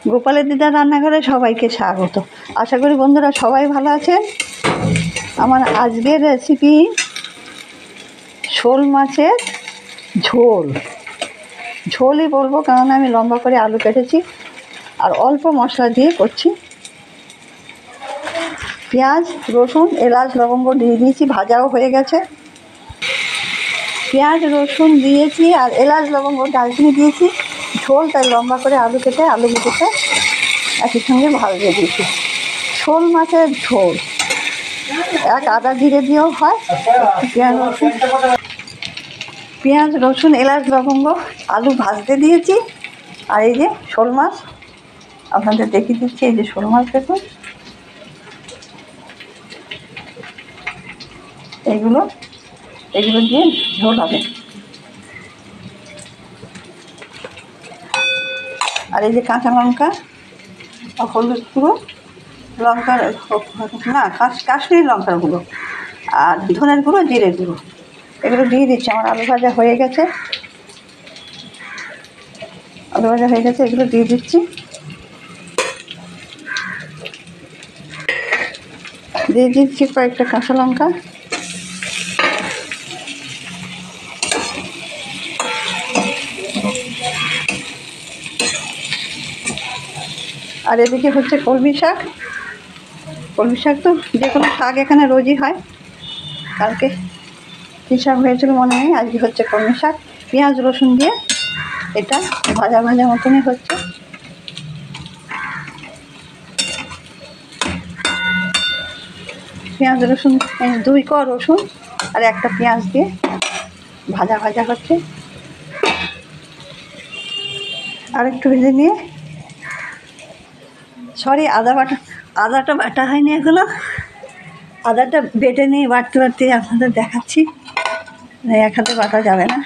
গোপালের দিদার রান্নাঘরে সবাইকে স্বাগত। আশা করি বন্ধুরা সবাই ভালো আছেন। আমার আজকের রেসিপি শোল মাছের ঝোল। ঝোলই বলবো, কারণ আমি লম্বা করে আলু কেটেছি আর অল্প মশলা দিয়ে করছি। পেঁয়াজ, রসুন, এলাচ, লবঙ্গ দিয়ে দিয়েছি, ভাজাও হয়ে গেছে। পেঁয়াজ রসুন দিয়েছি আর এলাচ লবঙ্গ দারচিনি দিয়েছি। ঝোল তাই লম্বা করে আলু কেটে আলুগুলোকে একই সঙ্গে ভাজতে দিয়েছি। শোল মাছের ঝোল এক আদা জিরে দিয়েও হয়। পেঁয়াজ রসুন এলাচ লবঙ্গ আলু ভাজতে দিয়েছি। আর এই যে শোল মাছ আপনাদের দেখিয়ে দিচ্ছি। এই যে শোল মাছ দেখুন, এগুলো দিয়ে ঝোল হবে। আর এই যে কাঁচা লঙ্কা, হলুদ গুঁড়ো, লঙ্কার না কাশ্মীরি লঙ্কার গুঁড়ো, আর ধনের গুঁড়ো, জিরে গুঁড়ো, এগুলো দিয়ে দিচ্ছি। আমার আলু ভাজা হয়ে গেছে, এগুলো দিয়ে দিচ্ছি। দিয়ে দিচ্ছি কয়েকটা কাঁচা লঙ্কা। আর এদিকে হচ্ছে কলমি শাক। তো যে কোনো শাক এখানে রোজই হয়। কালকে কী শাক হয়েছিল মনে নেই, আজকে হচ্ছে কলমি শাক। পেঁয়াজ রসুন দিয়ে এটা ভাজা মতনই হচ্ছে। পেঁয়াজ রসুন 2 কোয়া রসুন আর একটা পেঁয়াজ দিয়ে ভাজা হচ্ছে। আর একটু ভেজে নিয়ে, সরি আদাটা বাটা হয়নি এখনো। আদাটা বেটে নিয়ে বাটতে আপনাদের দেখাচ্ছি। এক হাতে বাটা যাবে না,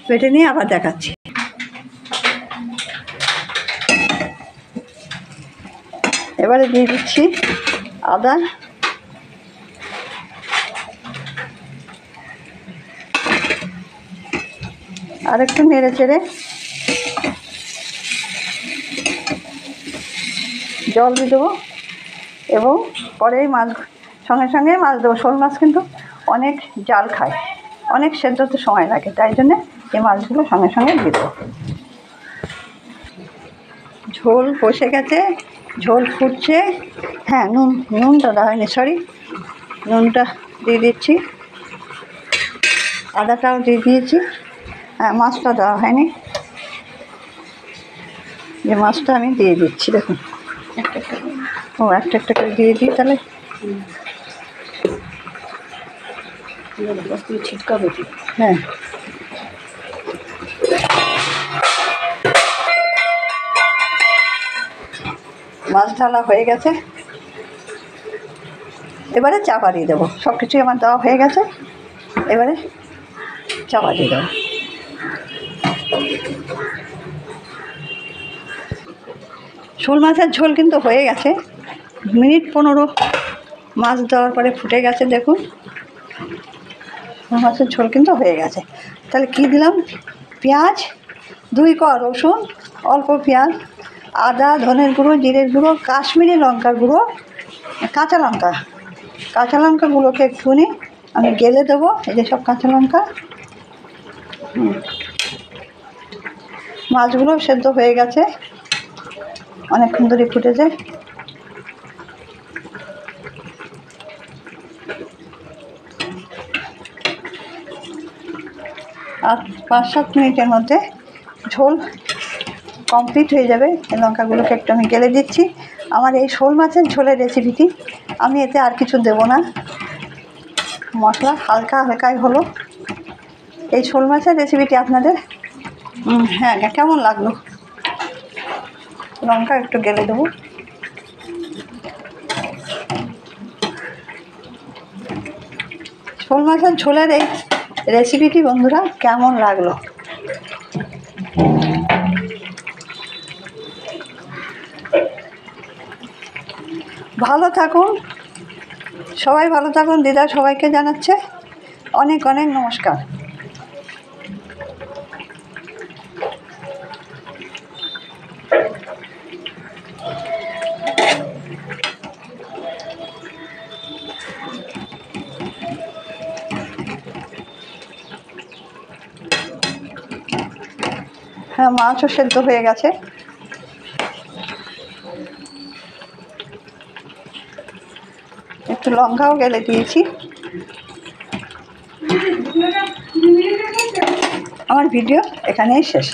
বেটে নিয়ে আবার দেখাচ্ছি। এবারে দিয়ে দিচ্ছি আদা, আর একটু নেড়ে চেড়ে জল দিয়ে দেবো এবং পরে মাছ সঙ্গে মাছ দেবো। শোল মাছ কিন্তু অনেক জাল খায়, অনেক সেদ্ধতে সময় লাগে, তাই জন্যে এই মাছগুলো সঙ্গে দিয়ে দেবো। ঝোল বসে গেছে, ঝোল ফুটছে। হ্যাঁ, নুনটা দেওয়া হয়নি, সরি, নুনটা দিয়ে দিচ্ছি। আদাটাও দিয়ে দিয়েছি। হ্যাঁ, মাছটা দেওয়া হয়নি, যে মাছটা আমি দিয়ে দিচ্ছি। দেখুন, একটা করে দিয়ে দিই, তাহলে ছিটকাবে। হ্যাঁ, মাছ ঢালা হয়ে গেছে। এবারে চাপা দিয়ে দেবো। সব কিছুই আমার দেওয়া হয়ে গেছে, এবারে চাপা দিয়ে দেবো। শোল মাছের ঝোল কিন্তু হয়ে গেছে। মিনিট 15 মাছ দেওয়ার পরে ফুটে গেছে। দেখুন, শোল মাছের ঝোল কিন্তু হয়ে গেছে। তাহলে কি দিলাম? পেঁয়াজ, 2 কোয়া রসুন, অল্প পেঁয়াজ, আদা, ধনের গুঁড়ো, জিরের গুঁড়ো, কাশ্মীরি লঙ্কার গুঁড়ো, কাঁচা লঙ্কাগুলোকে একটুখানি আমি গেলে দেবো। এই যে সব কাঁচা লঙ্কা। মাছগুলো সেদ্ধ হয়ে গেছে, অনেকক্ষণ ধরে ফুটেছে। আর 5-7 মিনিটের মধ্যে ঝোল কমপ্লিট হয়ে যাবে। এই লঙ্কাগুলোকে একটু আমি গেলে দিচ্ছি। আমার এই শোল মাছের ঝোলের রেসিপিটি, আমি এতে আর কিছু দেবো না, মশলা হালকাই হলো। এই শোল মাছের রেসিপিটি আপনাদের হ্যাঁ কেমন লাগলো? লঙ্কা একটু গেলে দেবো। শোল মাছের ঝোলের এই রেসিপিটি বন্ধুরা কেমন লাগলো? ভালো থাকুন, সবাই ভালো থাকুন। দিদা সবাইকে জানাচ্ছে অনেক নমস্কার। হ্যাঁ, মাছও সেদ্ধ হয়ে গেছে। একটু লঙ্কাও গেলে দিয়েছি। আমার ভিডিও এখানেই শেষ।